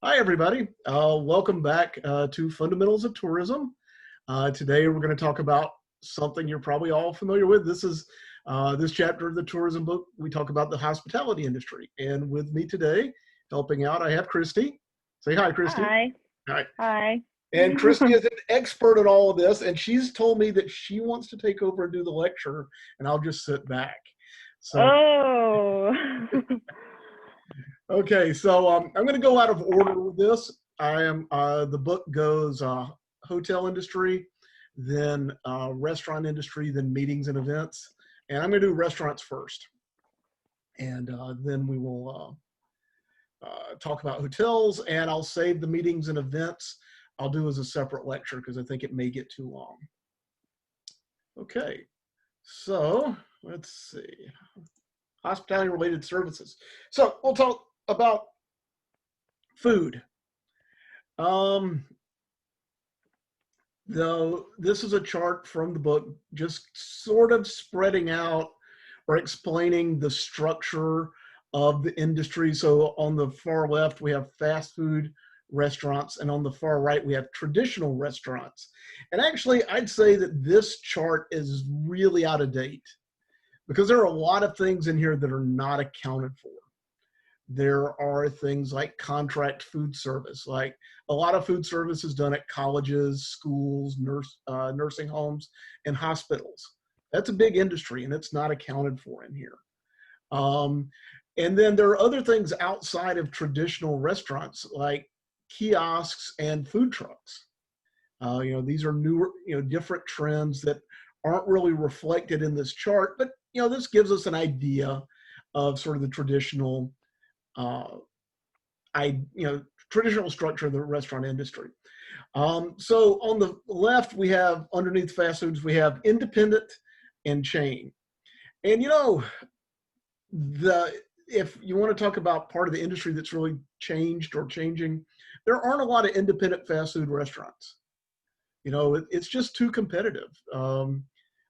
Hi, everybody. Welcome back to Fundamentals of Tourism. Today, we're going to talk about something you're probably all familiar with. This is this chapter of the tourism book. We talk about the hospitality industry. And with me today, helping out, I have Christy. Say hi, Christy. Hi. Hi. Hi. And Christy is an expert at all of this, and she's told me that she wants to take over and do the lecture, and I'll just sit back. So, Oh. okay, so I'm going to go out of order with this. The book goes hotel industry, then restaurant industry, then meetings and events. And I'm going to do restaurants first. And then we will talk about hotels, and I'll save the meetings and events. I'll do as a separate lecture because I think it may get too long. Okay, so let's see. Hospitality related services. So we'll talk about food. Though this is a chart from the book, just sort of spreading out or explaining the structure of the industry. So on the far left, we have fast food restaurants, and on the far right, we have traditional restaurants. And actually, I'd say that this chart is really out of date because there are a lot of things in here that are not accounted for. There are things like contract food service, like a lot of food service is done at colleges, schools, nursing homes, and hospitals. That's a big industry, and it's not accounted for in here. And then there are other things outside of traditional restaurants, like kiosks and food trucks. These are newer, different trends that aren't really reflected in this chart, but this gives us an idea of sort of the traditional traditional structure of the restaurant industry. So on the left, we have underneath fast foods, we have independent and chain. And if you want to talk about part of the industry that's really changed or changing, there aren't a lot of independent fast food restaurants. It's just too competitive.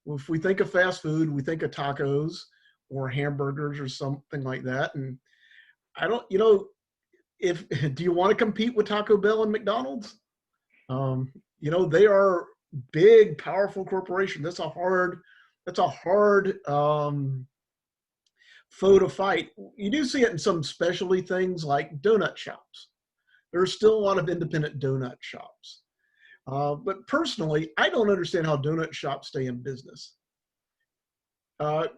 If we think of fast food, we think of tacos or hamburgers or something like that. And I don't, do you want to compete with Taco Bell and McDonald's? They are big, powerful corporations. That's a hard foe to fight. You do see it in some specialty things like donut shops. There's still a lot of independent donut shops. But personally, I don't understand how donut shops stay in business.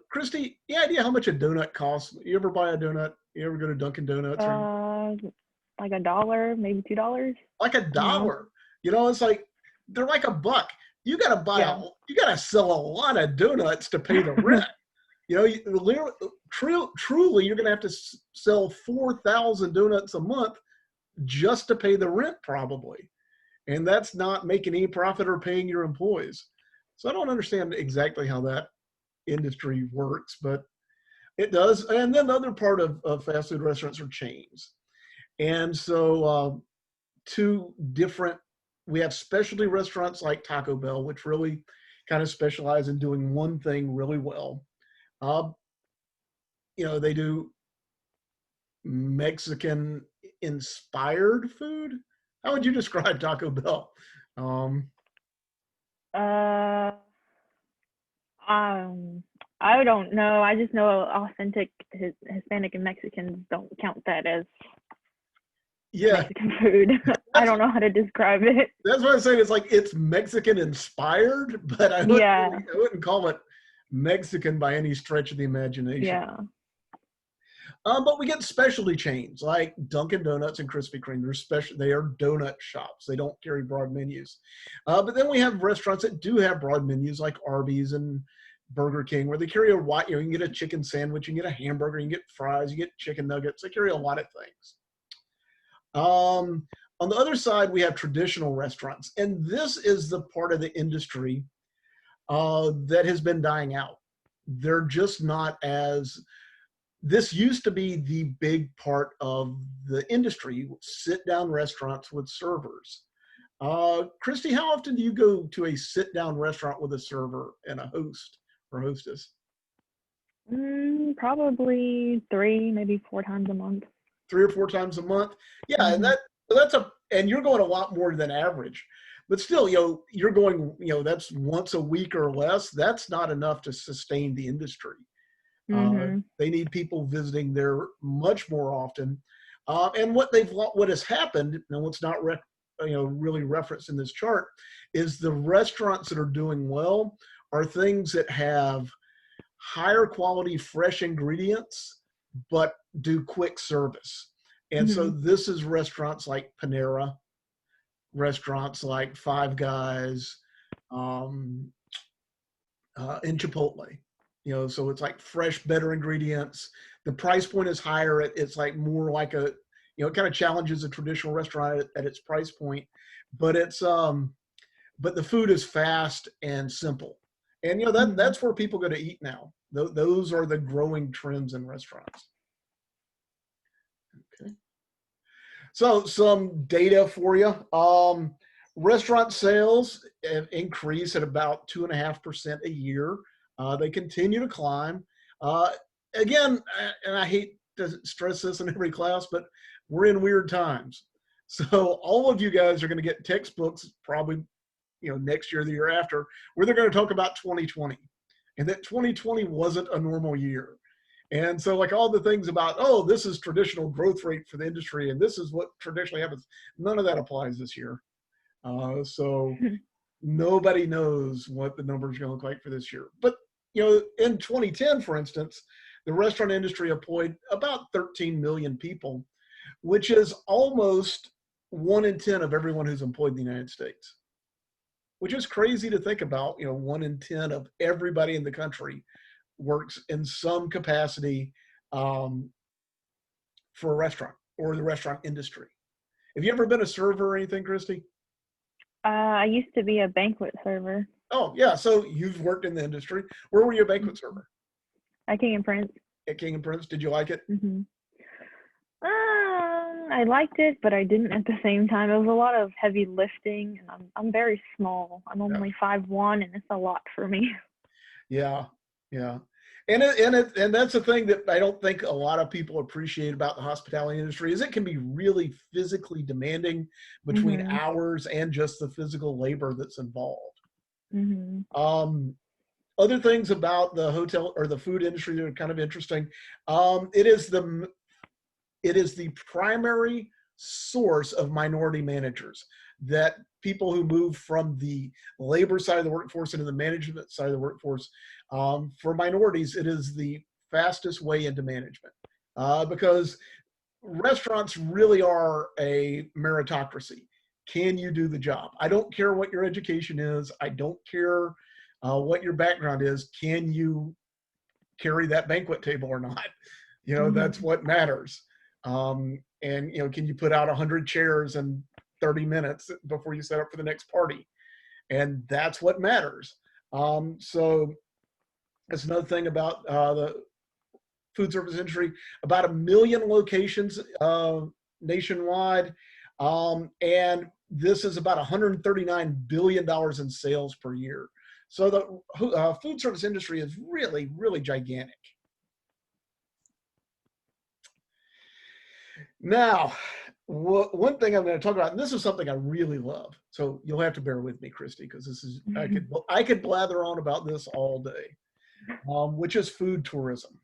Christy, any idea how much a donut costs? You ever buy a donut? You ever go to Dunkin' Donuts? Like $1, maybe $2. Like $1. It's like they're like $1. You got to Yeah. you got to sell a lot of donuts to pay the rent. Truly, you're going to have to sell 4,000 donuts a month just to pay the rent, probably. And that's not making any profit or paying your employees. So I don't understand exactly how that industry works, but it does. And then the other part of fast food restaurants are chains. And so we have specialty restaurants like Taco Bell, which really kind of specialize in doing one thing really well. They do Mexican inspired food. How would you describe Taco Bell? I don't know. I just know authentic Hispanic and Mexicans don't count that as Mexican food. I don't know how to describe it. That's what I'm saying. It's like it's Mexican inspired, but I wouldn't call it Mexican by any stretch of the imagination. Yeah. But we get specialty chains like Dunkin' Donuts and Krispy Kreme. They are donut shops. They don't carry broad menus. But then we have restaurants that do have broad menus like Arby's and Burger King, where they carry you can get a chicken sandwich, you can get a hamburger, you can get fries, you get chicken nuggets. They carry a lot of things. On the other side, we have traditional restaurants. And this is the part of the industry that has been dying out. They're just not this used to be the big part of the industry, sit-down restaurants with servers. Christy, how often do you go to a sit-down restaurant with a server and a host or hostess? Probably 3, maybe 4 times a month. 3 or 4 times a month. Yeah, and and you're going a lot more than average, but still, you're going, that's once a week or less. That's not enough to sustain the industry. Mhm. They need people visiting there much more often. And what has happened, and what's not really referenced in this chart, is the restaurants that are doing well are things that have higher quality fresh ingredients, but do quick service. And so Mhm. this is restaurants like Panera, restaurants like Five Guys, um, and Chipotle. So it's like fresh, better ingredients. The price point is higher. It's like more like it kind of challenges a traditional restaurant at its price point, but but the food is fast and simple. And Mhm. that's where people go to eat now. Those are the growing trends in restaurants. Okay. So some data for you. Restaurant sales increase at about 2.5% a year. They continue to climb. Uh, Again, and I hate to stress this in every class, but we're in weird times. So all of you guys are going to get textbooks probably next year, the year after, where they're going to talk about 2020, and that 2020 wasn't a normal year. And so, like all the things about, oh, this is traditional growth rate for the industry, and this is what traditionally happens, none of that applies this year. So nobody knows what the numbers are going to look like for this year. But in 2010, for instance, the restaurant industry employed about 13 million people, which is almost 1 in 10 of everyone who's employed in the United States, which is crazy to think about. 1 in 10 of everybody in the country works in some capacity um, for a restaurant or the restaurant industry. Have you ever been a server or anything, Christy? I used to be a banquet server. Oh, yeah. So you've worked in the industry. Where were you a banquet server? At King and Prince. At King and Prince. Did you like it? Mhm. I liked it, but I didn't at the same time. It was a lot of heavy lifting, and I'm very small. I'm Yeah. only 5'1", and it's a lot for me. Yeah. Yeah. And that's the thing that I don't think a lot of people appreciate about the hospitality industry is it can be really physically demanding between Mhm. hours and just the physical labor that's involved. Mhm. Um, Other things about the hotel or the food industry that are kind of interesting. It is the primary source of minority managers, that people who move from the labor side of the workforce into the management side of the workforce. For minorities, it is the fastest way into management, because restaurants really are a meritocracy. Can you do the job? I don't care what your education is. I don't care what your background is. Can you carry that banquet table or not? That's Mhm. what matters. And can you put out 100 chairs in 30 minutes before you set up for the next party? And that's what matters. So that's another thing about the food service industry. About 1 million locations nationwide, and this is about $139 billion in sales per year. So the food service industry is really, really gigantic. Now, one thing I'm going to talk about, and this is something I really love, so you'll have to bear with me, Christy, because this is I could blather on about this all day, which is food tourism.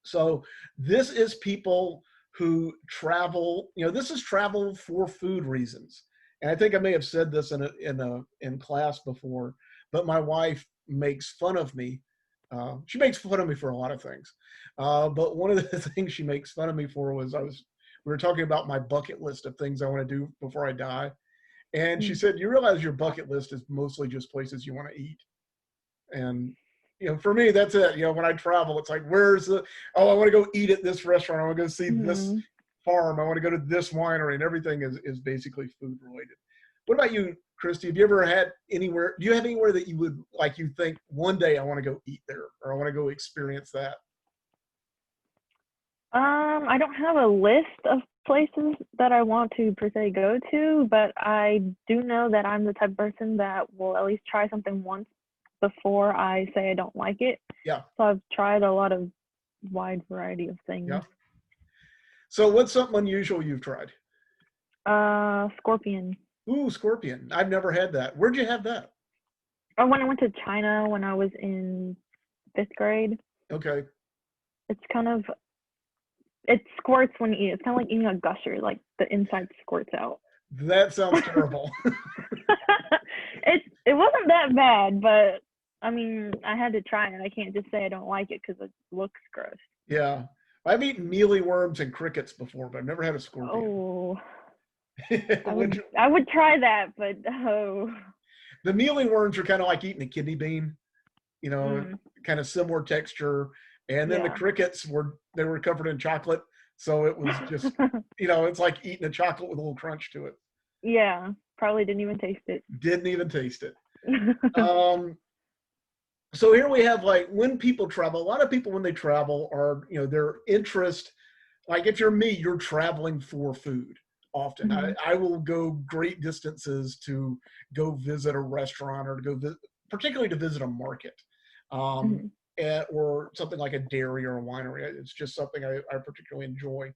So this is people who travel. This is travel for food reasons, and I think I may have said this in class before, but my wife makes fun of me. She makes fun of me for a lot of things, but one of the things she makes fun of me for was we were talking about my bucket list of things I want to do before I die, and she Mm. said, "You realize your bucket list is mostly just places you want to eat." And for me, that's it. When I travel, it's like, I want to go eat at this restaurant. I want to go see this Mhm. farm. I want to go to this winery, and everything is basically food related. What about you, Christy? Have you ever had anywhere? Do you have anywhere that you would like? You think one day I want to go eat there, or I want to go experience that? I don't have a list of places that I want to per se go to, but I do know that I'm the type of person that will at least try something once before I say I don't like it. Yeah, So I've tried a lot of wide variety of yeah. things. So what's something unusual you've tried? Scorpion. Ooh, scorpion. I've never had that. Where'd you have that? Oh, when I went to China when I was in 5th grade. Okay. It's kind of it squirts when you eat. It's kind of like eating a gusher. Like the inside squirts out. That sounds terrible. It wasn't that bad, but I mean, I had to try it. I can't just say I don't like it because it looks gross. Yeah. I've eaten mealyworms and crickets before, but I've never had a scorpion. Oh, Which I would try that, but oh, the mealyworms are kind of like eating a kidney bean, you know, mm, kind of similar texture. And then the yeah, crickets were covered in chocolate. So it was just, it's like eating a chocolate with a little crunch to it. yeah. Probably didn't even taste it. Didn't even taste it. Um, so here we have like when people travel, a lot of people when they travel are, their interest, like if you're me, you're traveling for food often. Hmm. I will go great distances to go visit a restaurant or to go visit, particularly to visit a market. Um, Hmm. or something like a dairy or a winery. It's just something I particularly enjoy.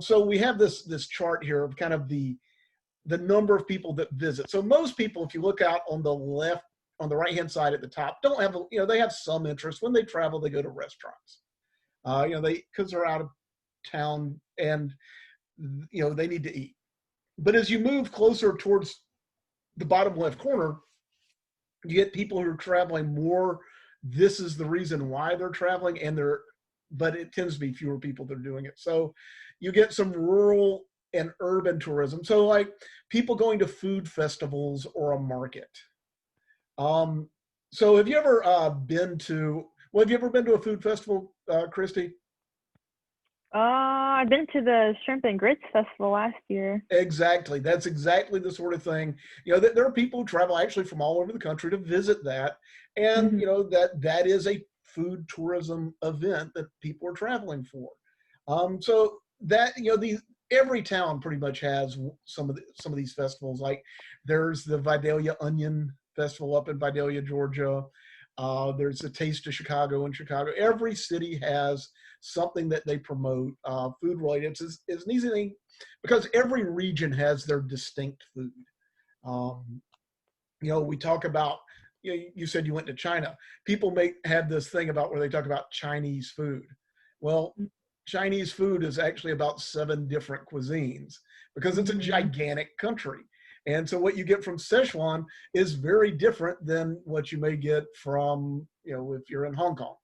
So we have this chart here of kind of the number of people that visit. So most people, if you look out on the left, on the right hand side at the top, don't have, they have some interest. When they travel, they go to restaurants. Because they're out of town and, they need to eat. But as you move closer towards the bottom left corner, you get people who are traveling more. This is the reason why they're traveling, but it tends to be fewer people that are doing it. So you get some rural and urban tourism. So like people going to food festivals or a market. Um, so have you ever have you ever been to a food festival, Christy? I've been to the Shrimp and Grits Festival last year. Exactly. That's exactly the sort of thing. There are people who travel actually from all over the country to visit that. And, Hmm. that is a food tourism event that people are traveling for. So that, every town pretty much has some of these festivals. Like there's the Vidalia Onion Festival up in Vidalia, Georgia. There's the Taste of Chicago in Chicago. Every city has something that they promote food related. It's an easy thing because every region has their distinct food. Um, we talk about, you said you went to China. People may have this thing about where they talk about Chinese food. Well, Chinese food is actually about 7 different cuisines because it's a Hmm. gigantic country. And so what you get from Sichuan is very different than what you may get from, if you're in Hong Kong.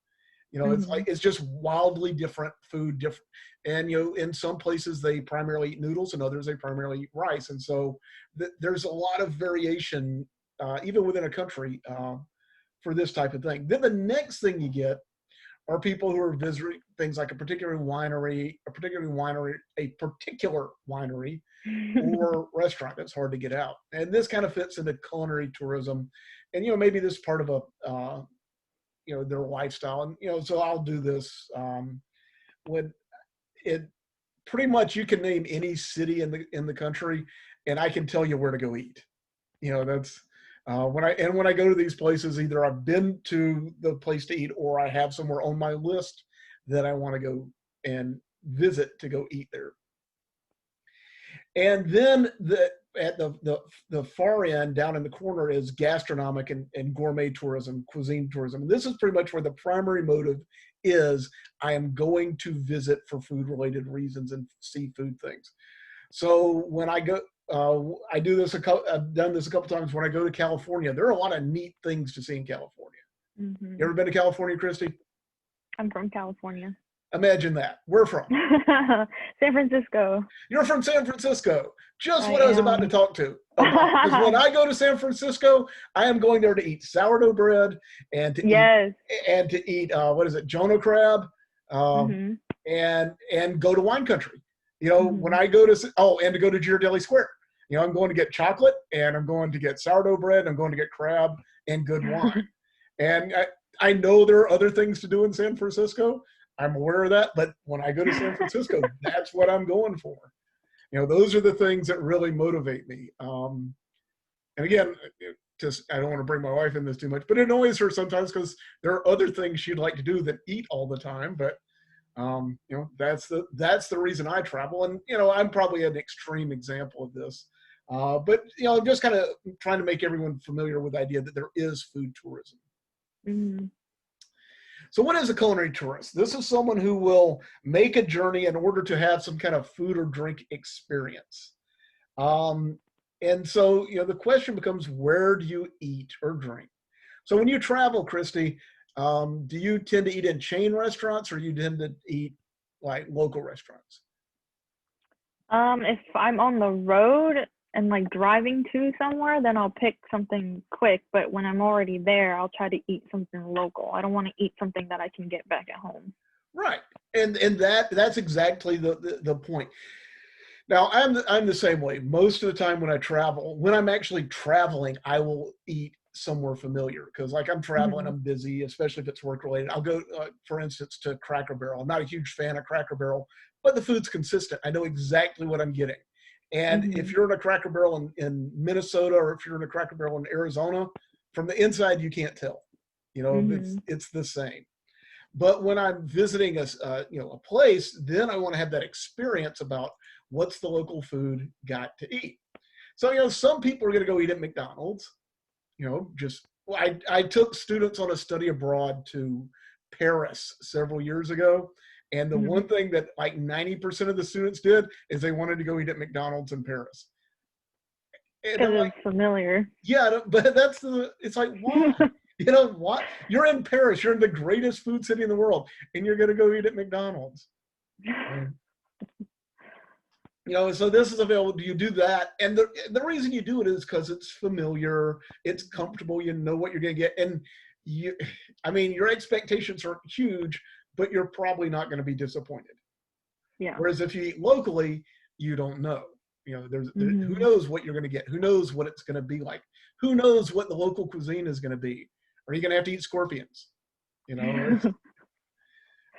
It's like Hmm. it's just wildly different food, different. And in some places they primarily eat noodles, and others they primarily eat rice. And so there's a lot of variation, even within a country, for this type of thing. Then the next thing you get are people who are visiting things like a particular winery, a particular winery or restaurant that's hard to get out. And this kind of fits into culinary tourism. And maybe this is part of their lifestyle. And so I'll do this when it pretty much you can name any city in the country, and I can tell you where to go eat. That's when I go to these places, either I've been to the place to eat or I have somewhere on my list that I want to go and visit to go eat there. And then at the far end, down in the corner, is gastronomic and gourmet tourism, cuisine tourism. And this is pretty much where the primary motive is. I am going to visit for food related reasons and see food things. So when I go, I do this. I've done this a couple times. When I go to California, there are a lot of neat things to see in California. You Hmm. ever been to California, Christy? I'm from California. Imagine that. We're from. San Francisco. You're from San Francisco. Just I what I was about to am. talk to about. Because when I go to San Francisco, I am going there to eat sourdough bread and to eat Yes. what is it, Jonah crab, um, Hmm. and go to wine country. When Hmm. I go to and to go to Ghirardelli Square. I'm going to get chocolate and I'm going to get sourdough bread. And I'm going to get crab and good wine. And I know there are other things to do in San Francisco. I'm aware of that, but when I go to San Francisco, that's what I'm going for. Those are the things that really motivate me. And again, just I don't want to bring my wife in this too much, but it annoys her sometimes because there are other things she'd like to do than eat all the time. But That's the reason I travel, and I'm probably an extreme example of this, but just kind of trying to make everyone familiar with the idea that there is food tourism. Mm-hmm. So, what is a culinary tourist? This is someone who will make a journey in order to have some kind of food or drink experience. Um, and so, the question becomes, where do you eat or drink? So, when you travel, Christy, do you tend to eat in chain restaurants, or you tend to eat like local restaurants? If I'm on the road and like driving to somewhere, then I'll pick something quick. But when I'm already there, I'll try to eat something local. I don't want to eat something that I can get back at home. Right, and that's exactly the point. Now, I'm the same way. Most of the time when I travel, when I'm actually traveling, I will eat somewhere familiar because, like, I'm traveling, Mm-hmm. I'm busy, especially if it's work related. I'll go, for instance, to Cracker Barrel. I'm not a huge fan of Cracker Barrel, but the food's consistent. I know exactly what I'm getting. And if Mm-hmm. you're in a Cracker Barrel in Minnesota, or if you're in a Cracker Barrel in Arizona, from the inside you can't tell. Mm-hmm. It's the same. But when I'm visiting a place, then I want to have that experience about what's the local food got to eat. So some people are going to go eat at McDonald's. Just I took students on a study abroad to Paris several years ago, and the Mm-hmm. one thing that like 90% of the students did is they wanted to go eat at McDonald's in Paris. And Because they're like, it's familiar. yeah, but it's like, why? What? You're in Paris. You're in the greatest food city in the world, and you're going to go eat at McDonald's. Um, so this is available. Do you do that? And the reason you do it is because it's familiar, it's comfortable. You know what you're going to get, and your expectations are huge, but you're probably not going to be disappointed. Yeah. Whereas if you eat locally, you don't know. Who Mm-hmm. knows what you're going to get? Who knows what it's going to be like? Who knows what the local cuisine is going to be? Are you going to have to eat scorpions? Or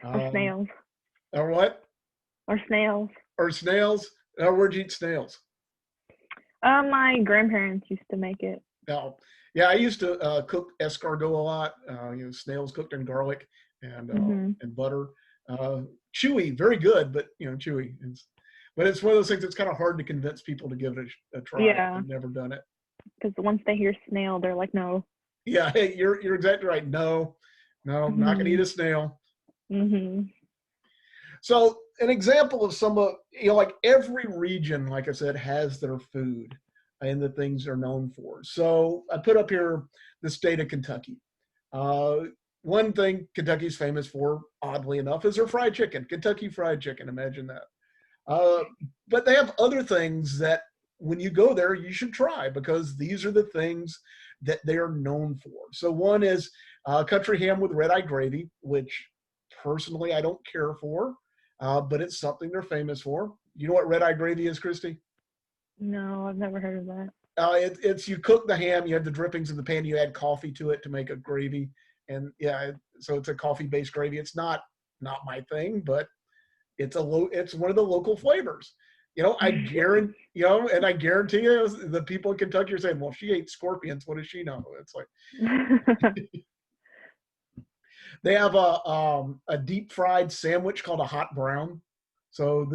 Um, snails. or what? Or snails. Or snails? Where'd you eat snails? My grandparents used to make it. No. Yeah, I used to cook escargot a lot. Snails cooked in garlic Mm-hmm. and butter. Uh, Chewy, very good, but chewy. But it's one of those things that's kind of hard to convince people to give it a try if Yeah. they've never done it. Because once they hear snail, they're like, no. Yeah, hey, you're exactly right. No, no, I'm not gonna eat Mm-hmm. a snail. Mm-hmm. So an example of some of like every region, like I said, has their food and the things they're known for. So I put up here the state of Kentucky. Uh, One thing Kentucky's famous for, oddly enough, is their fried chicken. Kentucky Fried Chicken. Imagine that. Uh, but they have other things that when you go there, you should try because these are the things that they are known for. So one is country ham with red eye gravy, which personally I don't care for, but it's something they're famous for. You know what red eye gravy is, Christy? No, I've never heard of that. It's you cook the ham, you have the drippings in the pan, you add coffee to it to make a gravy, and yeah, so it's a coffee-based gravy. It's not my thing, but it's one of the local flavors. I guarantee and I guarantee you the people in Kentucky are saying, well, she ate scorpions, what does she know? It's like they have a deep fried sandwich called a hot brown. So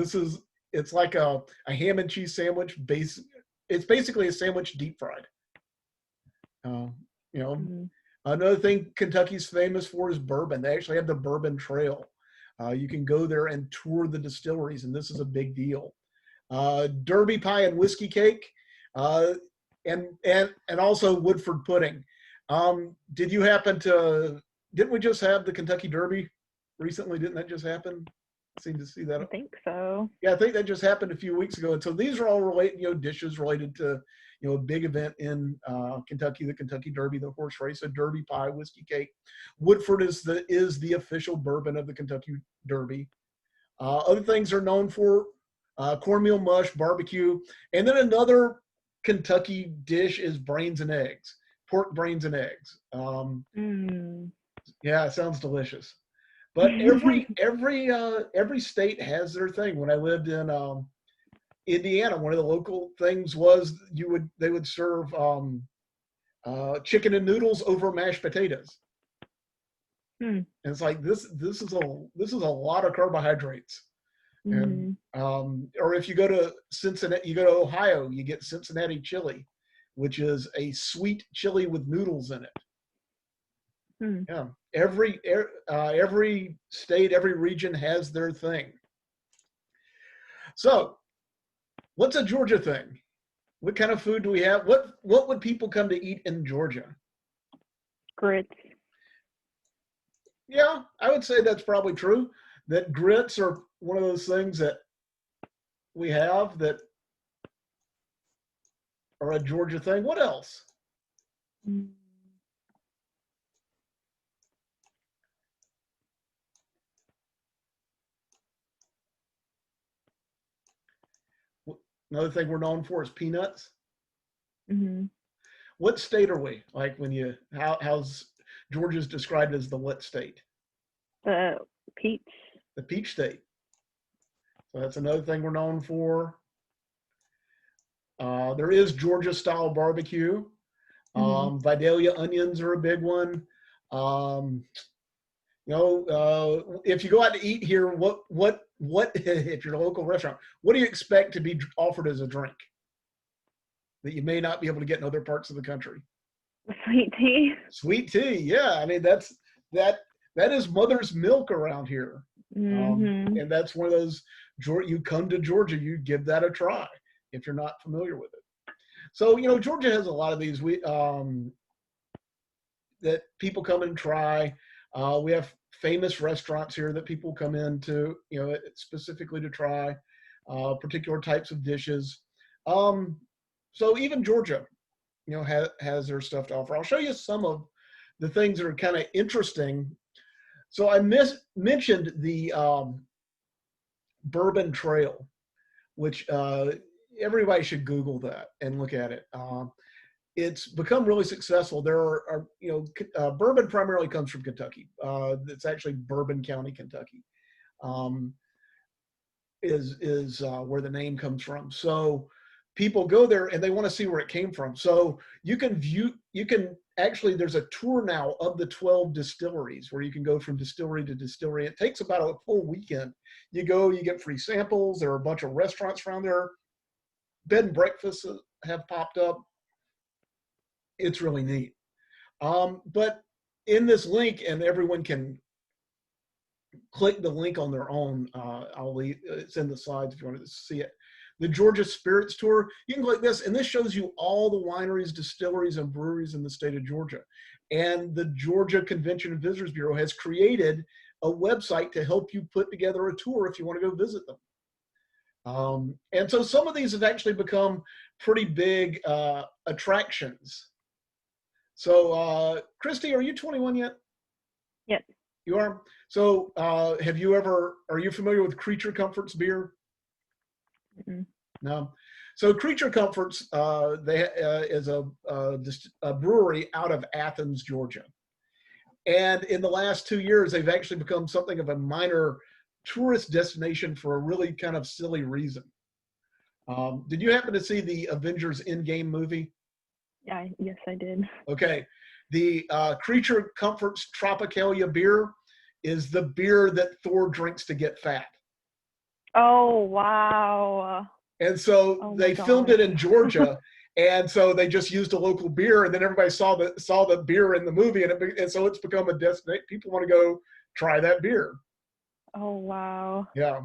it's like a ham and cheese sandwich base. It's basically a sandwich deep fried. uh, you know Mm. Another thing Kentucky's famous for is bourbon. They actually have the Bourbon Trail. You can go there and tour the distilleries, and this is a big deal. Derby pie and whiskey cake, uh, and also Woodford pudding. Did you happen to? Didn't we just have the Kentucky Derby recently? Didn't that just happen? Seem to see I that. think so. Yeah, I think that just happened a few weeks ago. And so these are all related, dishes related to, a big event in Kentucky, the Kentucky Derby, the horse race, a Derby pie, whiskey cake. Woodford is the official bourbon of the Kentucky Derby. Other things are known for cornmeal mush, barbecue, and then another Kentucky dish is brains and eggs, pork brains and eggs. Mm. Yeah, it sounds delicious. But every state has their thing. When I lived in Indiana, one of the local things was they would serve chicken and noodles over mashed potatoes. Hmm. And it's like this is a lot of carbohydrates. And Mhm. or if you go to Cincinnati, you go to Ohio, you get Cincinnati chili, which is a sweet chili with noodles in it. Hmm. Yeah, every state, every region has their thing. So, what's a Georgia thing? What kind of food do we have? What would people come to eat in Georgia? Grits. Yeah, I would say that's probably true. That grits are one of those things that we have that are a Georgia thing. What else? Mm. Another thing we're known for is peanuts. Mhm. What state are we? Like when you how's Georgia's described as the what state? The peach. The peach state. So that's another thing we're known for. There is Georgia style barbecue. Mhm. Vidalia onions are a big one. Um, if you go out to eat here, what if you're a local restaurant, what do you expect to be offered as a drink that you may not be able to get in other parts of the country? Sweet tea. Sweet tea, yeah. I mean that that is mother's milk around here, Mhm. and that's one of those. You come to Georgia, you give that a try if you're not familiar with it. So Georgia has a lot of these. We that people come and try. We have famous restaurants here that people come in to, specifically to try particular types of dishes. Um, so even Georgia, has their stuff to offer. I'll show you some of the things that are kind of interesting. So I mentioned the Bourbon Trail, which everybody should Google that and look at it. It's become really successful. There are bourbon primarily comes from Kentucky. It's actually Bourbon County, Kentucky, um, is where the name comes from. So people go there and they want to see where it came from. So you can actually, there's a tour now of the 12 distilleries where you can go from distillery to distillery. It takes about a full weekend. You go, you get free samples. There are a bunch of restaurants around there. Bed and breakfasts have popped up. It's really neat. But in this link, and everyone can click the link on their own. It's in the slides if you wanted to see it. The Georgia Spirits Tour. You can click this, and this shows you all the wineries, distilleries, and breweries in the state of Georgia. And the Georgia Convention and Visitors Bureau has created a website to help you put together a tour if you want to go visit them. And so some of these have actually become pretty big attractions. So, Christy, are you 21 yet? Yes. You are? So, are you familiar with Creature Comforts beer? Mhm. No. So, Creature Comforts, is a brewery out of Athens, Georgia. And in the last 2 years, they've actually become something of a minor tourist destination for a really kind of silly reason. Did you happen to see the Avengers Endgame movie? Yeah. Yes, I did. Okay. The Creature Comforts Tropicalia beer is the beer that Thor drinks to get fat. Oh wow. And so Oh my they filmed it gosh. in Georgia, and so they just used a local beer, and then everybody saw the beer in the movie, and so it's become a destination. People want to go try that beer. Oh wow. Yeah.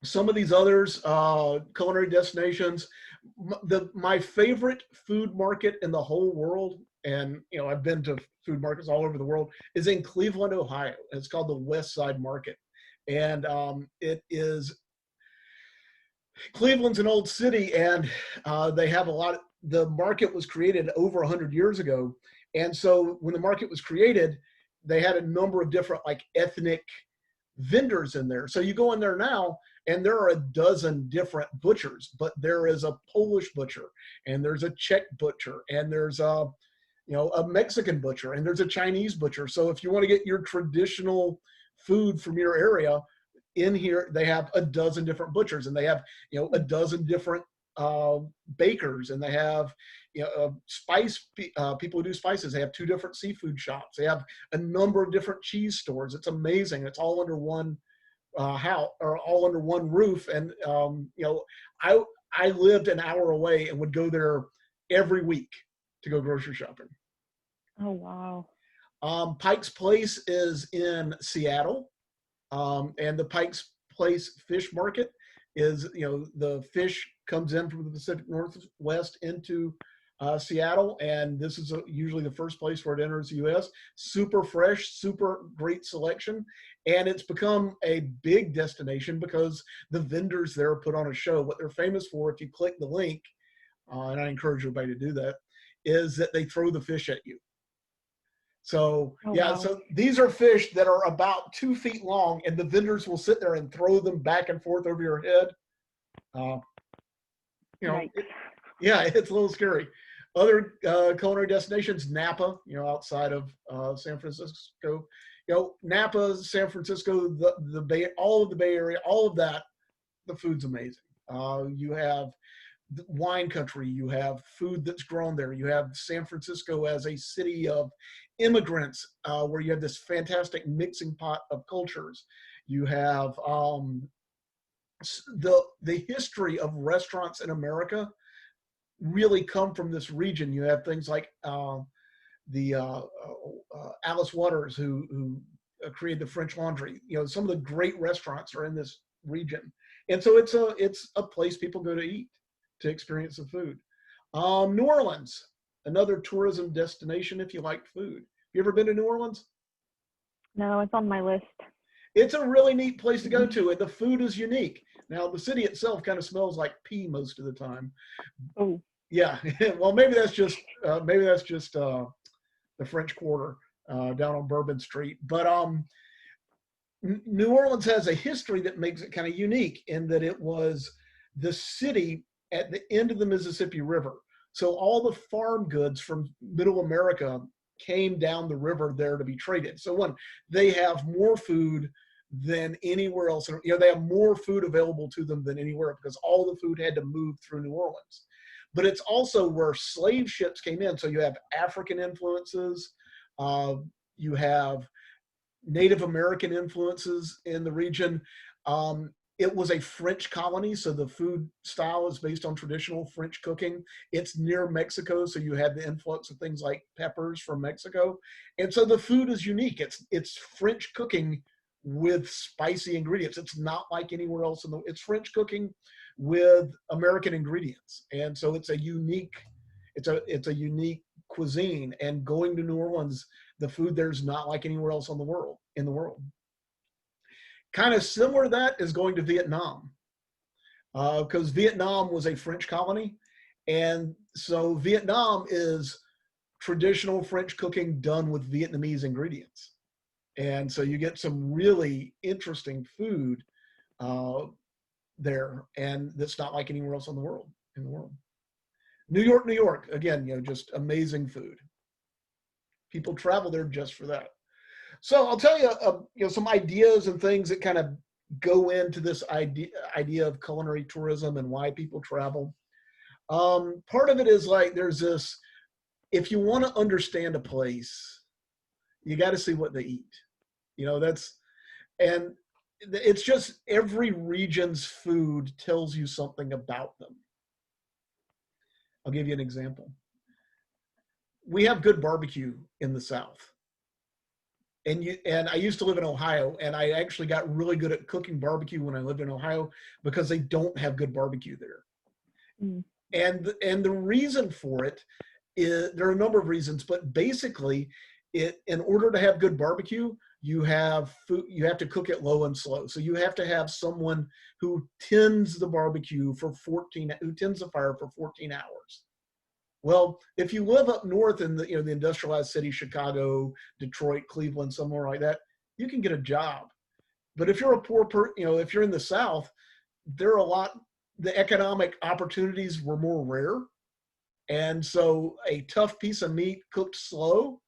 Some of these others, culinary destinations. My favorite food market in the whole world, and I've been to food markets all over the world, is in Cleveland, Ohio. It's called the West Side Market, and it is Cleveland's an old city, and they have a lot. The market was created over 100 years ago, and so when the market was created, they had a number of different like ethnic vendors in there. So you go in there now, and there are a dozen different butchers, but there is a Polish butcher, and there's a Czech butcher, and there's a Mexican butcher, and there's a Chinese butcher. So if you want to get your traditional food from your area, in here they have a dozen different butchers, and they have a dozen different bakers, and they have people who do spices. They have 2 different seafood shops. They have a number of different cheese stores. It's amazing. It's all under one house, or all under one roof. And I I lived an hour away and would go there every week to go grocery shopping. Oh, wow. Pike's Place is in Seattle, and the Pike's Place fish market is, the fish comes in from the Pacific Northwest into Seattle, and this is usually the first place where it enters the U.S. Super fresh, super great selection, and it's become a big destination because the vendors there put on a show. What they're famous for, if you click the link, and I encourage everybody to do that, is that they throw the fish at you. So Oh, yeah, wow. so these are fish that are about 2 feet long, and the vendors will sit there and throw them back and forth over your head. Uh, Yikes. yeah, it's a little scary. Other culinary destinations, Napa, outside of San Francisco. Napa, San Francisco, the Bay, all of the Bay Area, all of that, the food's amazing. You have wine country, you have food that's grown there, you have San Francisco as a city of immigrants, where you have this fantastic mixing pot of cultures. You have the history of restaurants in America really come from this region. You have things like the Alice Waters, who created the French Laundry. Some of the great restaurants are in this region, and so it's a place people go to eat, to experience the food. New Orleans, another tourism destination if you like food. You ever been to New Orleans? No, it's on my list. It's a really neat place to go to, and the food is unique. Now, the city itself kind of smells like pee most of the time. Oh. Yeah, well, maybe that's just the French Quarter down on Bourbon Street. But New Orleans has a history that makes it kind of unique in that it was the city at the end of the Mississippi River. So all the farm goods from Middle America came down the river there to be traded. So they have more food than anywhere else. They have more food available to them than anywhere because all the food had to move through New Orleans. But it's also where slave ships came in. So you have African influences, you have Native American influences in the region. It was a French colony, so the food style is based on traditional French cooking. It's near Mexico, so you have the influx of things like peppers from Mexico. And so the food is unique. It's French cooking with spicy ingredients. It's not like anywhere else it's French cooking with American ingredients. And so it's a unique cuisine. And going to New Orleans, the food there's not like anywhere else in the world. Kind of similar to that is going to Vietnam, because Vietnam was a French colony. And so Vietnam is traditional French cooking done with Vietnamese ingredients. And so you get some really interesting food there, and that's not like anywhere else in the world. New York, again, just amazing food. People travel there just for that. So I'll tell you, some ideas and things that kind of go into this idea of culinary tourism and why people travel. Part of it is like there's this: if you want to understand a place, you got to see what they eat. And it's just every region's food tells you something about them. I'll give you an example. We have good barbecue in the South. And I used to live in Ohio, and I actually got really good at cooking barbecue when I lived in Ohio because they don't have good barbecue there. Mm. And the reason for it is, there are a number of reasons, but basically, in order to have good barbecue, you have to cook it low and slow. So you have to have someone who tends the fire for 14 hours. Well, if you live up north in the industrialized city, Chicago, Detroit, Cleveland, somewhere like that, you can get a job. But if you're a poor if you're in the South, the economic opportunities were more rare. And so a tough piece of meat cooked slow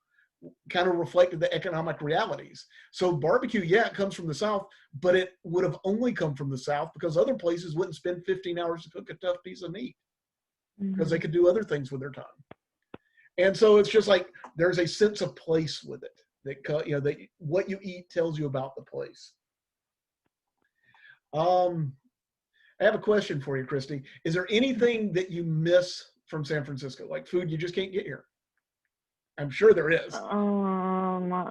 kind of reflected the economic realities. So barbecue, yeah, it comes from the South, but it would have only come from the South because other places wouldn't spend 15 hours to cook a tough piece of meat because they Mhm. could do other things with their time. And so it's just like there's a sense of place with it that that what you eat tells you about the place. Um, I have a question for you, Christy. Is there anything that you miss from San Francisco, like food you just can't get here? I'm sure there is. Um,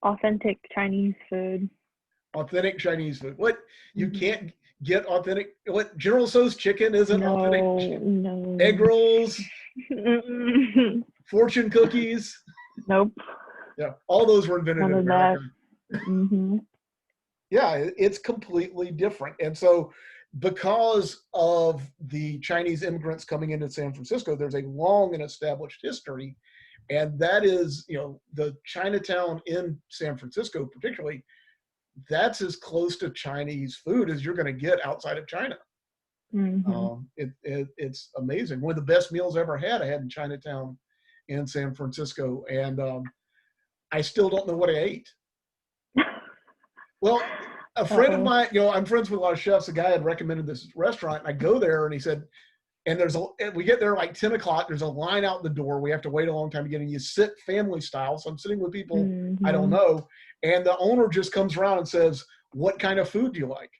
authentic Chinese food. Authentic Chinese food. What you Mhm. can't get authentic? What General Tso's chicken isn't authentic? No, Egg no. rolls, fortune cookies. Nope, Yeah, all those were invented none in of that. America. Mhm. Yeah, it's completely different. And so, because of the Chinese immigrants coming into San Francisco, there's a long and established history. And that is, the Chinatown in San Francisco, particularly, that's as close to Chinese food as you're going to get outside of China. Mhm. It's amazing. One of the best meals I ever had, I had in Chinatown in San Francisco. And I still don't know what I ate. Well, a friend of Uh-oh. mine, I'm friends with a lot of chefs. A guy had recommended this restaurant. And I go there and he said, and we get there like 10 o'clock. There's a line out the door. We have to wait a long time to get in. You sit family style. So I'm sitting with people I don't Mhm. know. And the owner just comes around and says, "What kind of food do you like?"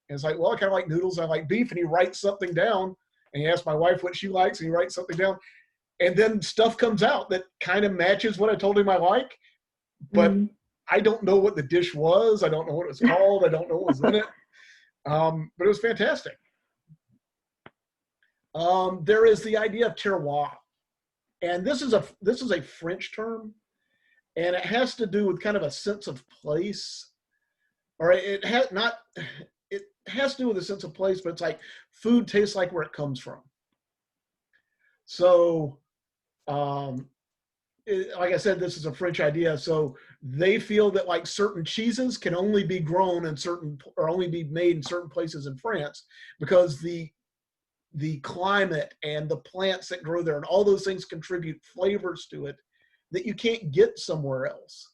And it's like, "Well, I kind of like noodles. I like beef." And he writes something down. And he asks my wife what she likes. And he writes something down. And then stuff comes out that kind of matches what I told him I like. But Mhm. I don't know what the dish was. I don't know what it was called. I don't know what was in it. But it was fantastic. There is the idea of terroir, and this is a French term, and it has to do with kind of a sense of place, or it has to do with a sense of place, but it's like food tastes like where it comes from. So, um, like I said, this is a French idea. So they feel that like certain cheeses can only be grown in certain or only be made in certain places in France because the climate and the plants that grow there and all those things contribute flavors to it that you can't get somewhere else.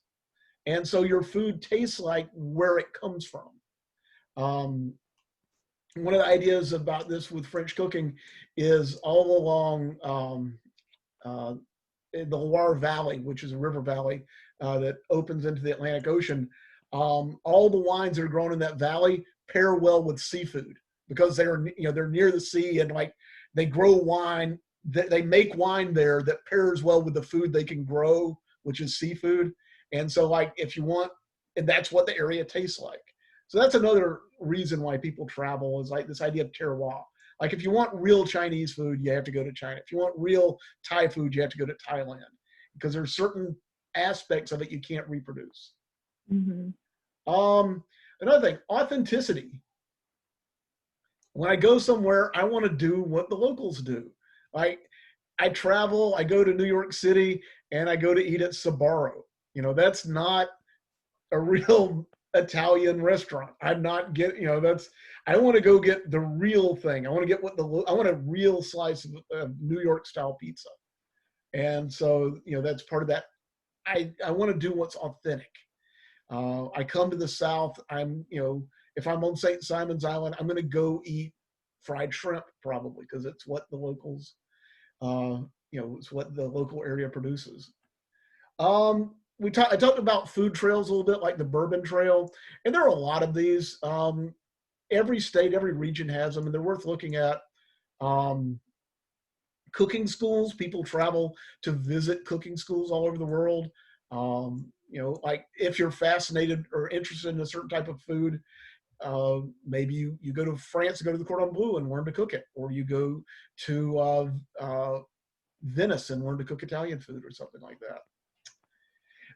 And so your food tastes like where it comes from. Um, One of the ideas about this with French cooking is all along uh, in the Loire Valley, which is a river valley that opens into the Atlantic Ocean. All the wines that are grown in that valley pair well with seafood because they're near the sea and like they grow wine. They make wine there that pairs well with the food they can grow, which is seafood. And so, like, if you want, and that's what the area tastes like. So that's another reason why people travel is like this idea of terroir. Like if you want real Chinese food, you have to go to China. If you want real Thai food, you have to go to Thailand because there's certain aspects of it you can't reproduce. Mhm. Um, Another thing, authenticity. When I go somewhere, I want to do what the locals do. Like I travel, I go to New York City and I go to eat at Sbarro. That's not a real Italian restaurant. I'm not that's I want to go get the real thing. I want to get I want a real slice of New York style pizza. And so, that's part of that. I want to do what's authentic. I come to the South. If I'm on St. Simon's Island, I'm going to go eat fried shrimp probably because it's what the locals, it's what the local area produces. I talked about food trails a little bit, like the Bourbon Trail, and there are a lot of these. Every state, every region has them, and they're worth looking at. Um, Cooking schools, people travel to visit cooking schools all over the world. Like if you're fascinated or interested in a certain type of food, maybe you go to France to go to the Cordon Bleu and learn to cook it, or you go to Venice and learn to cook Italian food or something like that.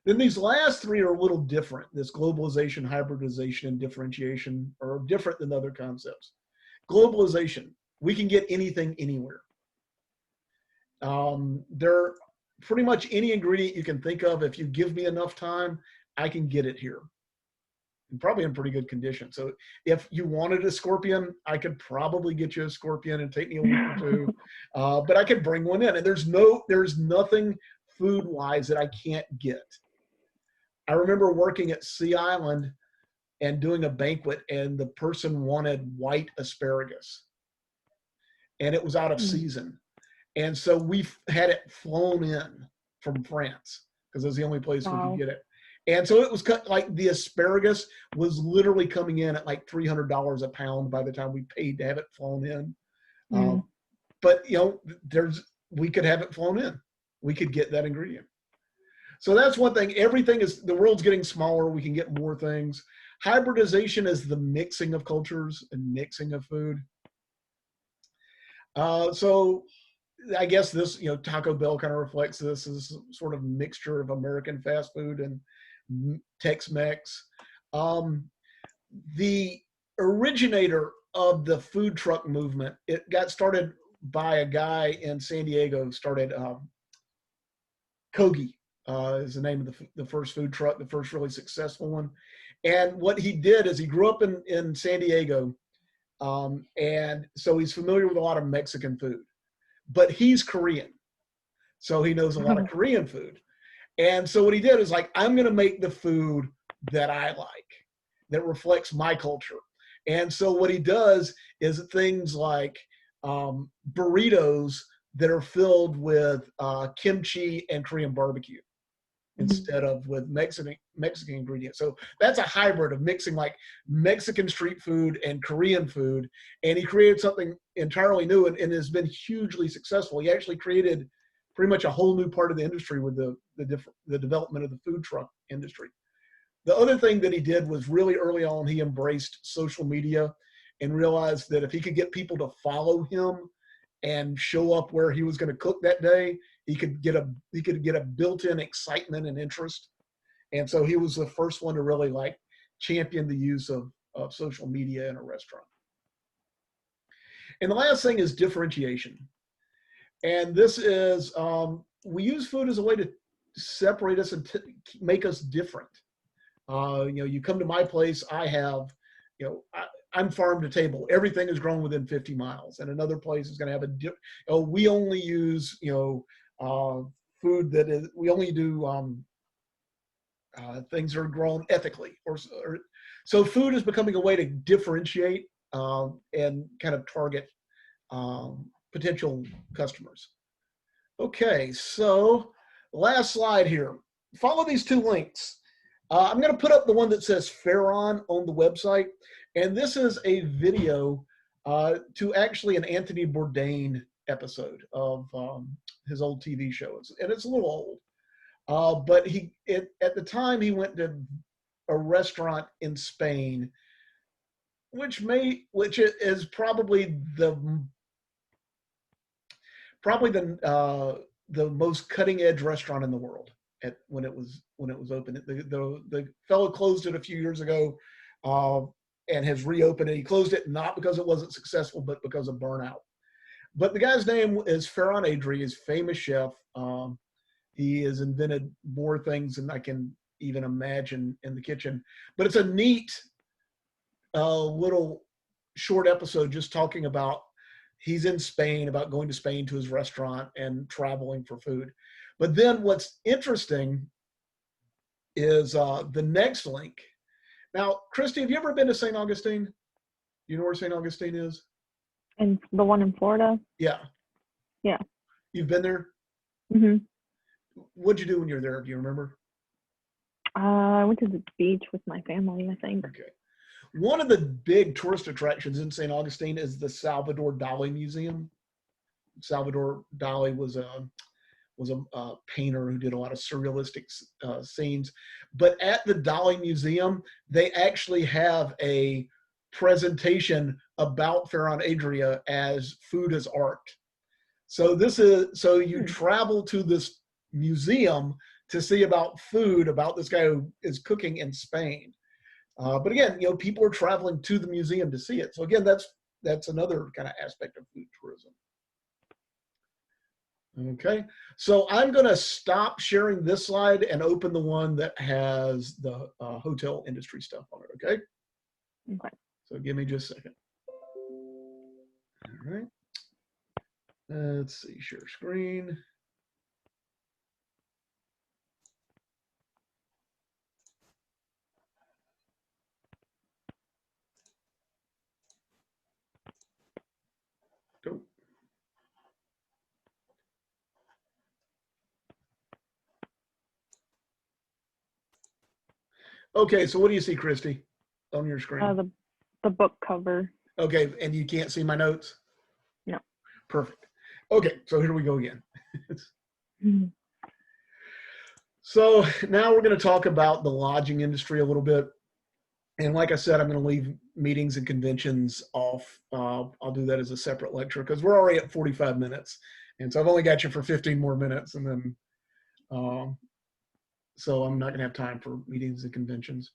Then these last three are a little different. This globalization, hybridization, and differentiation are different than other concepts. Globalization, we can get anything anywhere. They're pretty much any ingredient you can think of. If you give me enough time, I can get it here. And probably in pretty good condition. So if you wanted a scorpion, I could probably get you a scorpion and take me a week or two. But I could bring one in. And there's nothing food-wise that I can't get. I remember working at Sea Island and doing a banquet, and the person wanted white asparagus, and it was out of Mm. season. And so we had it flown in from France because it was the only place we could Wow. get it. And so it was like the asparagus was literally coming in at like $300 a pound by the time we paid to have it flown in. Mm. But we could have it flown in. We could get that ingredient. So that's one thing. Everything is, the world's getting smaller. We can get more things. Hybridization is the mixing of cultures and mixing of food. So I guess this, Taco Bell kind of reflects this as sort of mixture of American fast food and Tex-Mex. The originator of the food truck movement, it got started by a guy in San Diego, started Kogi is the name of the first food truck, the first really successful one. And what he did is he grew up in San Diego, and so he's familiar with a lot of Mexican food, but he's Korean. So he knows a lot of Korean food. And so what he did is like, I'm going to make the food that I like, that reflects my culture. And so what he does is things like burritos that are filled with kimchi and Korean barbecue instead of with Mexican ingredients. So that's a hybrid of mixing like Mexican street food and Korean food. And he created something entirely new and has been hugely successful. He actually created pretty much a whole new part of the industry with the development of the food truck industry. The other thing that he did was really early on, he embraced social media and realized that if he could get people to follow him and show up where he was going to cook that day, he could get a built-in excitement and interest. And so he was the first one to really like champion the use of social media in a restaurant. And the last thing is differentiation. And this is, we use food as a way to separate us and make us different. You come to my place, I have, I'm farm to table. Everything is grown within 50 miles, and another place is going to have we only use, food that is, we only do things that are grown ethically, so food is becoming a way to differentiate and kind of target potential customers. Okay, so last slide here. Follow these two links. I'm going to put up the one that says Farron on the website, and this is a video to actually an Anthony Bourdain episode of his old TV show, and it's a little old. But at the time he went to a restaurant in Spain, which is probably the most cutting edge restaurant in the world when it was open. The fellow closed it a few years ago and has reopened it. He closed it not because it wasn't successful, but because of burnout. But the guy's name is Ferran Adri, is famous chef. He has invented more things than I can even imagine in the kitchen. But it's a neat little short episode just talking about he's in Spain, about going to Spain to his restaurant and traveling for food. But then what's interesting is the next link. Now, Christy, have you ever been to St. Augustine? Do you know where St. Augustine is? And the one in Florida? Yeah. Yeah. You've been there? Mm-hmm. What'd you do when you were there? Do you remember? I went to the beach with my family, I think. Okay. One of the big tourist attractions in St. Augustine is the Salvador Dali Museum. Salvador Dali was a painter who did a lot of surrealistic scenes. But at the Dali Museum, they actually have a presentation about Ferran Adria as food as art. So you travel to this museum to see about food, about this guy who is cooking in Spain. But again, people are traveling to the museum to see it. So again, that's another kind of aspect of food tourism. Okay, so I'm going to stop sharing this slide and open the one that has the hotel industry stuff on it. Okay. Okay. So give me just a second. All right. Let's see, share screen. Okay, so what do you see, Christy, on your screen? The book cover. Okay, and you can't see my notes? No. Perfect. Okay, so here we go again. Mhm. So now we're going to talk about the lodging industry a little bit. And like I said, I'm going to leave meetings and conventions off. I'll do that as a separate lecture because we're already at 45 minutes. And so I've only got you for 15 more minutes. And then, um, so I'm not going to have time for meetings and conventions.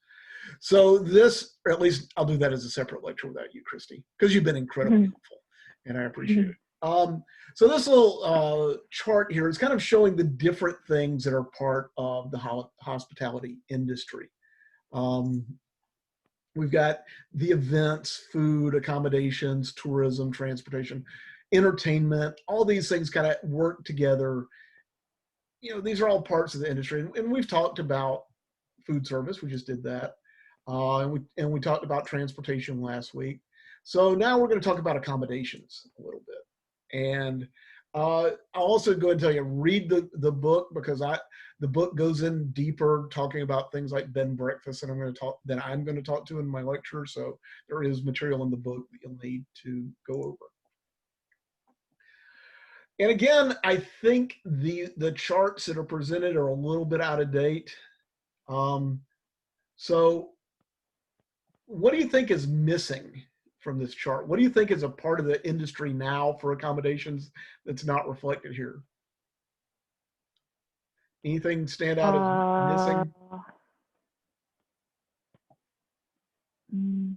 So this, or at least I'll do that as a separate lecture without you, Christy, because you've been incredibly helpful and I appreciate it. So this little chart here is kind of showing the different things that are part of the hospitality industry. We've got the events, food, accommodations, tourism, transportation, entertainment, all these things kind of work together. You know, these are all parts of the industry. And we've talked about food service. We just did that. And we talked about transportation last week. So now we're going to talk about accommodations a little bit. And I'll also go and tell you, read the book because the book goes in deeper, talking about things like bed and breakfast, and I'm going to talk to in my lecture. So there is material in the book that you'll need to go over. And again, I think the charts that are presented are a little bit out of date. So what do you think is missing from this chart? What do you think is a part of the industry now for accommodations that's not reflected here? Anything stand out as missing? Mm.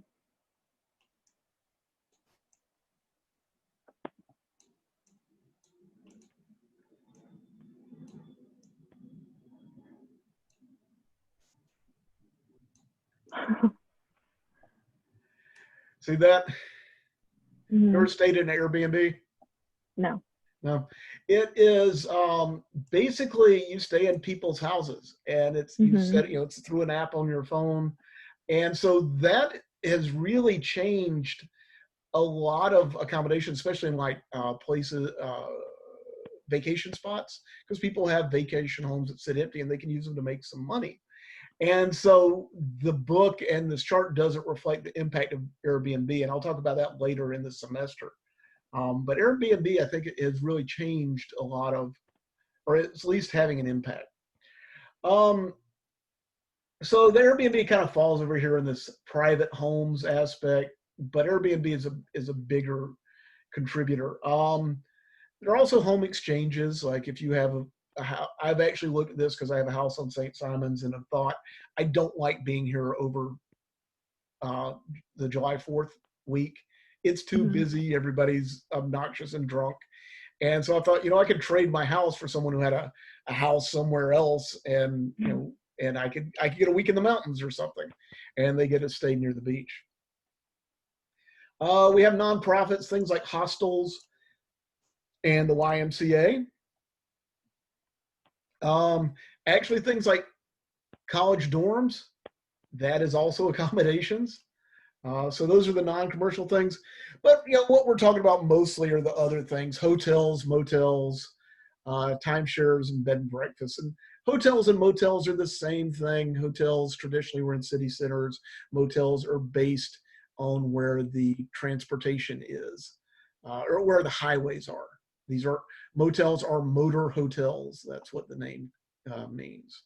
See that? Mm-hmm. Ever stayed in an Airbnb? No. No. It is basically you stay in people's houses and it's you set, you know, it's through an app on your phone. And so that has really changed a lot of accommodations, especially in like places, vacation spots, because people have vacation homes that sit empty and they can use them to make some money. And so the book and this chart doesn't reflect the impact of Airbnb, and I'll talk about that later in the semester. But Airbnb, I think, it has really changed a lot of, or it's at least having an impact. So the Airbnb kind of falls over here in this private homes aspect, but Airbnb is a bigger contributor. There are also home exchanges, like if you have I've actually looked at this because I have a house on St. Simons and have thought, I don't like being here over the July 4th week. It's too busy. Everybody's obnoxious and drunk. And so I thought, you know, I could trade my house for someone who had a house somewhere else and, you know, and I could get a week in the mountains or something and they get to stay near the beach. We have nonprofits, things like hostels and the YMCA. Actually, things like college dorms, that is also accommodations. So those are the non-commercial things. But you know what we're talking about mostly are the other things: hotels, motels, timeshares, and bed and breakfast. And hotels and motels are the same thing. Hotels traditionally were in city centers. Motels are based on where the transportation is, or where the highways are. These are motels are motor hotels. That's what the name means.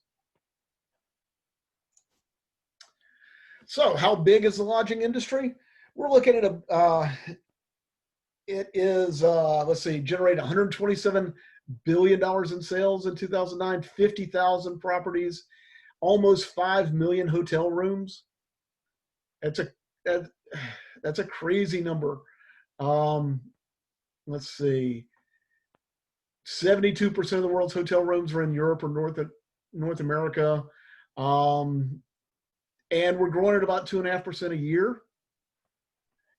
So how big is the lodging industry? We're looking at it is, let's see, generated $127 billion in sales in 2009, 50,000 properties, almost 5 million hotel rooms. That's a crazy number. Let's see, 72% of the world's hotel rooms are in Europe or North America. And we're growing at about 2.5% a year.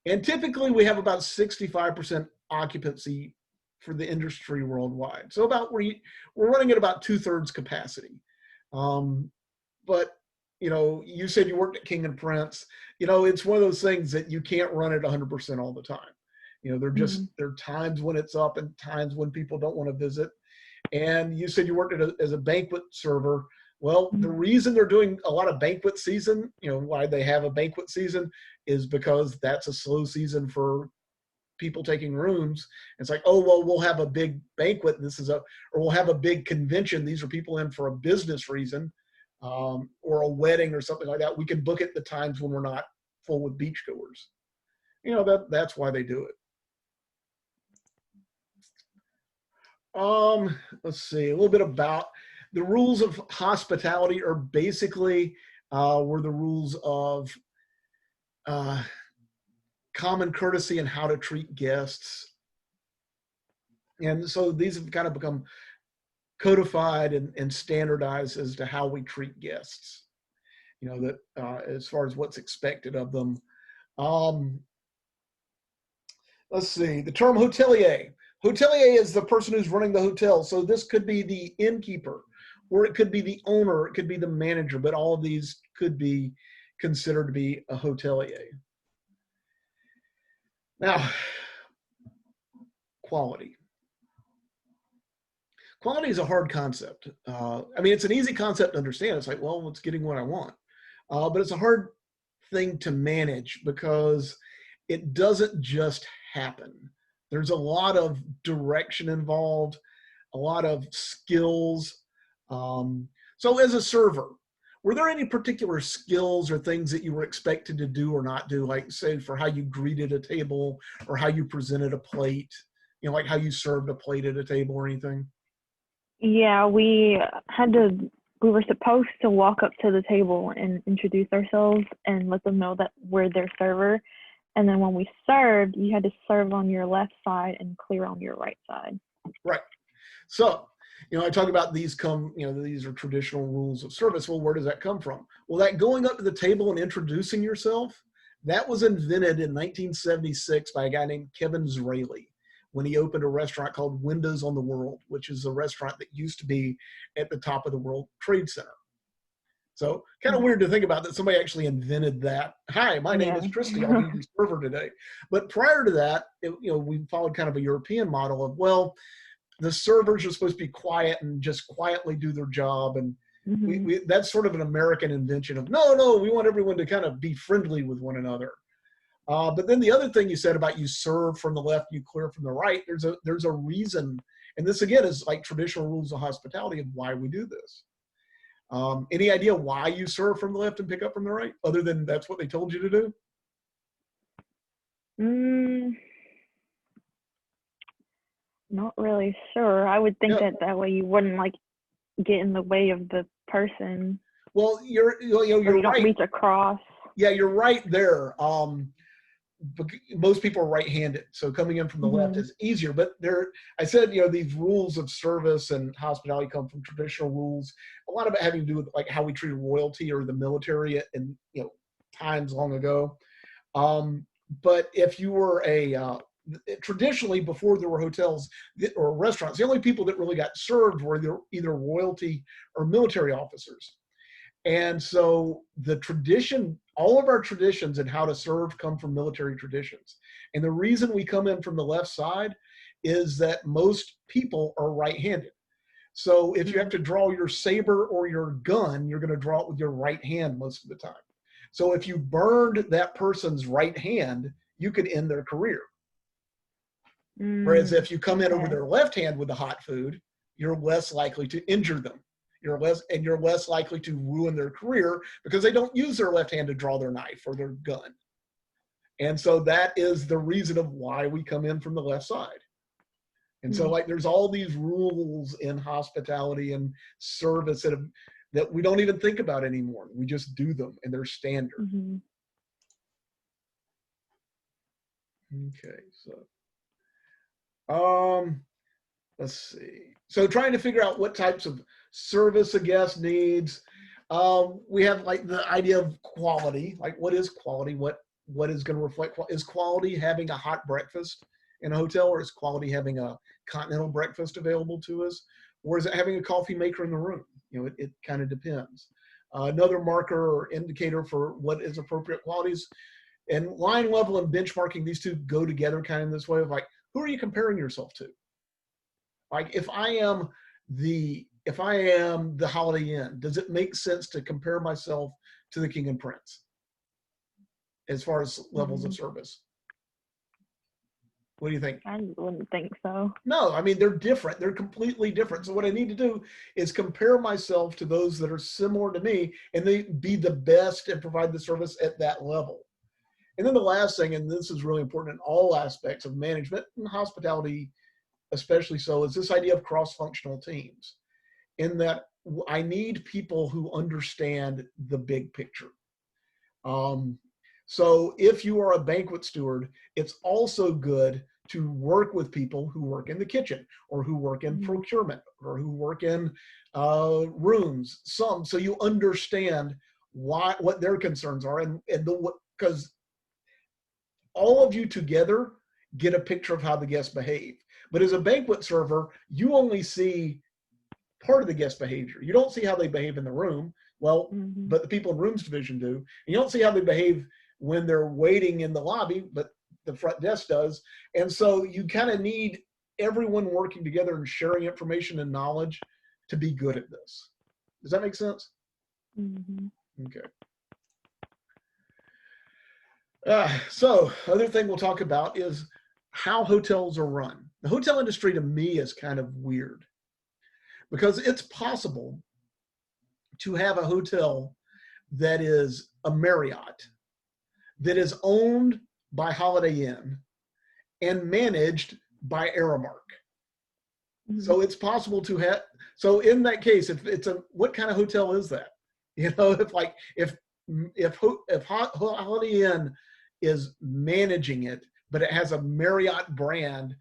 And typically we have about 65% occupancy for the industry worldwide. So we're running at about 2/3 capacity. But you know, you said you worked at King and Prince. You know, it's one of those things that you can't run at 100% all the time. You know, there are times when it's up and times when people don't want to visit. And you said you worked as a banquet server. Well, the Mhm. reason they're doing a lot of banquet season, why they have a banquet season is because that's a slow season for people taking rooms. It's like, oh, well, we'll have a big banquet. Or we'll have a big convention. These are people in for a business reason, or a wedding or something like that. We can book it the times when we're not full with beachgoers. That's why they do it. Let's see a little bit about the rules of hospitality are basically were the rules of uh, common courtesy and how to treat guests. And so these have kind of become codified and standardized as to how we treat guests, that as far as what's expected of them. Um, let's see, the term hotelier. Hotelier is the person who's running the hotel. So this could be the innkeeper, or it could be the owner, it could be the manager, but all of these could be considered to be a hotelier. Now, quality. Quality is a hard concept. I mean, it's an easy concept to understand. It's like, well, it's getting what I want. But it's a hard thing to manage because it doesn't just happen. There's a lot of direction involved, a lot of skills. So as a server, were there any particular skills or things that you were expected to do or not do, like say for how you greeted a table or how you presented a plate, like how you served a plate at a table or anything? Yeah, we were supposed to walk up to the table and introduce ourselves and let them know that we're their server. And then when we served, you had to serve on your left side and clear on your right side. Right. So, I talk about these these are traditional rules of service. Well, where does that come from? Well, that going up to the table and introducing yourself, that was invented in 1976 by a guy named Kevin Zraly when he opened a restaurant called Windows on the World, which is a restaurant that used to be at the top of the World Trade Center. So kind of weird to think about that somebody actually invented that. Hi, my name is Yeah. Christy. I'll be your server today. But prior to that, we followed kind of a European model of, well, the servers are supposed to be quiet and just quietly do their job. And hmm that's sort of an American invention of, no, we want everyone to kind of be friendly with one another. But then the other thing you said about you serve from the left, you clear from the right, there's a reason. And this again is like traditional rules of hospitality of why we do this. Any idea why you serve from the left and pick up from the right, other than that's what they told you to do? Mm, not really sure. I would think Yeah. that way you wouldn't like get in the way of the person, Well, or you're you don't right. reach across. Yeah, you're right there. Most people are right-handed, so coming in from the left hmm is easier. But I said, these rules of service and hospitality come from traditional rules. A lot of it having to do with like how we treated royalty or the military in times long ago. But if you were traditionally before there were hotels or restaurants, the only people that really got served were either royalty or military officers. And so all of our traditions and how to serve come from military traditions. And the reason we come in from the left side is that most people are right-handed. So if you have to draw your saber or your gun, you're going to draw it with your right hand most of the time. So if you burned that person's right hand, you could end their career. Whereas if you come in over Okay. their left hand with the hot food, you're less likely to injure them. You're less likely to ruin their career because they don't use their left hand to draw their knife or their gun. And so that is the reason of why we come in from the left side. And so like there's all these rules in hospitality and service that we don't even think about anymore. We just do them and they're standard. Mm-hmm. Okay, so let's see. So trying to figure out what types of service a guest needs. We have like the idea of quality, like what is quality? What is going to reflect? Is quality having a hot breakfast in a hotel, or is quality having a continental breakfast available to us, or is it having a coffee maker in the room? It kind of depends. Another marker or indicator for what is appropriate qualities, and line level and benchmarking, these two go together kind of in this way of like, who are you comparing yourself to? Like if I am the if I am the Holiday Inn, does it make sense to compare myself to the King and Prince as far as levels of Mm, service? What do you think? I wouldn't think so. No, I mean, they're different. They're completely different. So what I need to do is compare myself to those that are similar to me and they be the best and provide the service at that level. And then the last thing, and this is really important in all aspects of management and hospitality, especially so, is this idea of cross-functional teams. In that I need people who understand the big picture. Um, so if you are a banquet steward, it's also good to work with people who work in the kitchen or who work in Mm, procurement or who work in rooms, so you understand what their concerns are and because all of you together get a picture of how the guests behave. But as a banquet server, you only see part of the guest behavior. You don't see how they behave in the room. Well, mhm. but the people in rooms division do. And you don't see how they behave when they're waiting in the lobby, but the front desk does. And so you kind of need everyone working together and sharing information and knowledge to be good at this. Does that make sense? Mhm. Okay. So other thing we'll talk about is how hotels are run. The hotel industry to me is kind of weird because it's possible to have a hotel that is a Marriott that is owned by Holiday Inn and managed by Aramark. Mhm. So it's possible to have. So in that case, if it's a, what kind of hotel is that? You know, if Holiday Inn is managing it, but it has a Marriott brand,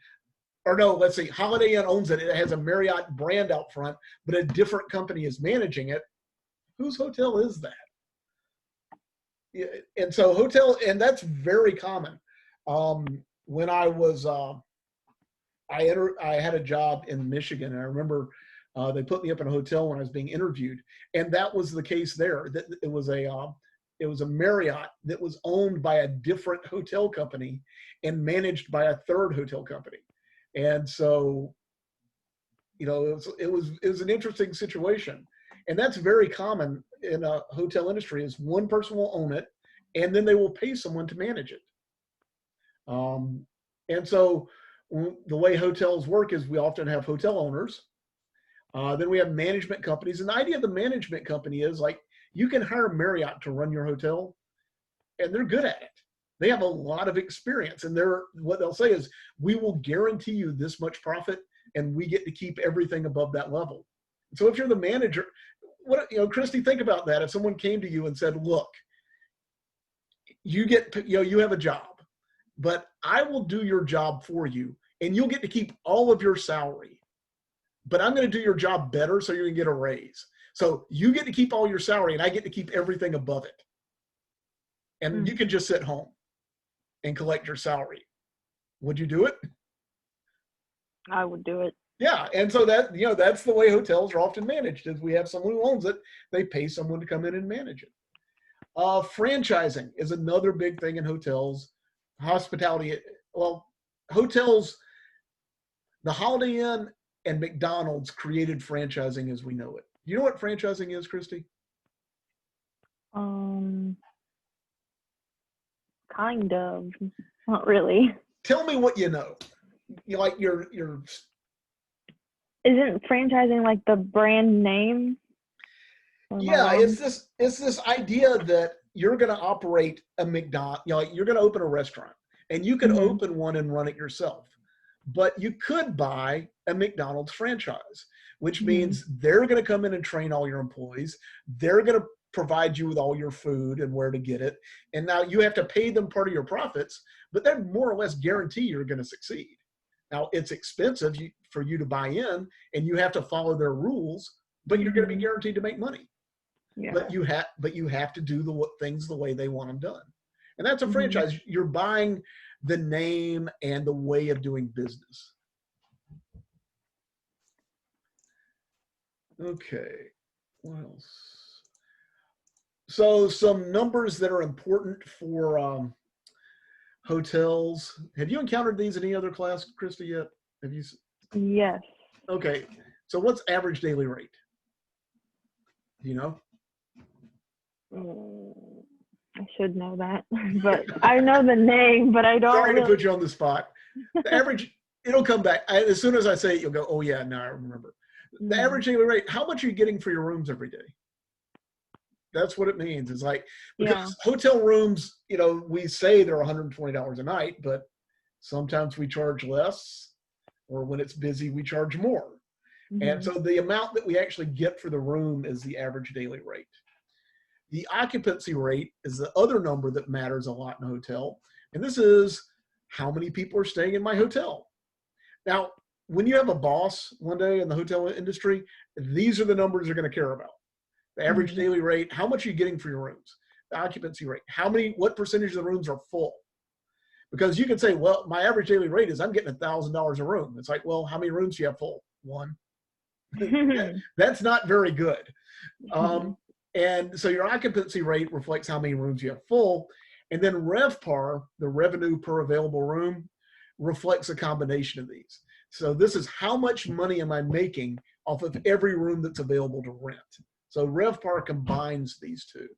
or no, let's see, Holiday Inn owns it. It has a Marriott brand out front, but a different company is managing it. Whose hotel is that? Yeah, and so hotel, and that's very common. When I was, I had a job in Michigan, and I remember they put me up in a hotel when I was being interviewed, and that was the case there. That it was a Marriott that was owned by a different hotel company and managed by a third hotel company, and so it was an interesting situation, and that's very common in a hotel industry. Is one person will own it, and then they will pay someone to manage it. Um, and so the way hotels work is we often have hotel owners. Then we have management companies, and the idea of the management company is like you can hire Marriott to run your hotel, and they're good at it. They have a lot of experience, and what they'll say is, we will guarantee you this much profit, and we get to keep everything above that level. So if you're the manager, Christy, think about that. If someone came to you and said, "Look, you have a job, but I will do your job for you, and you'll get to keep all of your salary, but I'm going to do your job better, so you're going to get a raise. So you get to keep all your salary, and I get to keep everything above it, and you Mm, can just sit home and collect your salary." Would you do it? I would do it. Yeah, and so that's the way hotels are often managed. Is we have someone who owns it, they pay someone to come in and manage it. Franchising is another big thing in hotels, hospitality. Well, hotels, the Holiday Inn and McDonald's created franchising as we know it. You know what franchising is, Christy? Um, kind of. Not really. Tell me what you know. You like your Isn't franchising like the brand name? Or am I Yeah, wrong? it's this idea that you're going to operate a McDonald's, like you're going to open a restaurant, and you could Mhm. open one and run it yourself. But you could buy a McDonald's franchise, which Mhm. means they're going to come in and train all your employees. They're going to provide you with all your food and where to get it. And now you have to pay them part of your profits, but they more or less guarantee you're going to succeed. Now it's expensive for you to buy in, and you have to follow their rules, but you're going to be Mhm. guaranteed to make money. Yeah. But you have to do the things the way they want them done, and that's a Mhm. franchise. You're buying the name and the way of doing business. Okay, what else? So some numbers that are important for hotels. Have you encountered these in any other class, Krista, yet? Have you? Yes. Okay, So what's average daily rate? You know? Mm, I should know that, but I know the name, but I don't Sorry to really. put you on the spot. The average, it'll come back. As soon as I say it, you'll go, oh yeah, now I remember. The Mhm. average daily rate, how much are you getting for your rooms every day? That's what it means. It's like, Yeah. because hotel rooms, we say they're $120 a night, but sometimes we charge less, or when it's busy, we charge more. And Mhm. so the amount that we actually get for the room is the average daily rate. The occupancy rate is the other number that matters a lot in a hotel. And this is how many people are staying in my hotel. Now, when you have a boss one day in the hotel industry, these are the numbers you're going to care about. The average Mhm. daily rate, how much are you getting for your rooms? The occupancy rate, what percentage of the rooms are full? Because you can say, well, my average daily rate is I'm getting $1,000 a room. It's like, well, how many rooms do you have full? One. That's not very good. And so your occupancy rate reflects how many rooms you have full. And then RevPAR, the revenue per available room, reflects a combination of these. So this is how much money am I making off of every room that's available to rent. So RevPAR combines these two.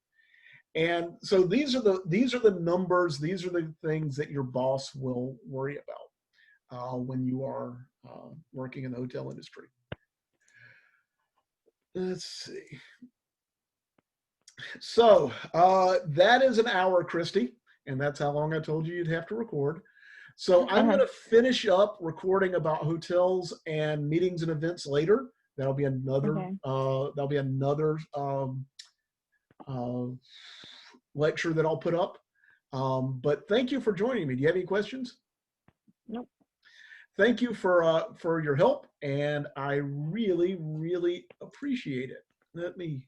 And so these are the numbers, these are the things that your boss will worry about when you are working in the hotel industry. Let's see. So that is an hour, Christy, and that's how long I told you you'd have to record. So I'm Uh-huh. going to finish up recording about hotels and meetings and events later. That'll be another. Okay. That'll be another uh, lecture that I'll put up. But thank you for joining me. Do you have any questions? Nope. Thank you for your help, and I really, really appreciate it. Let me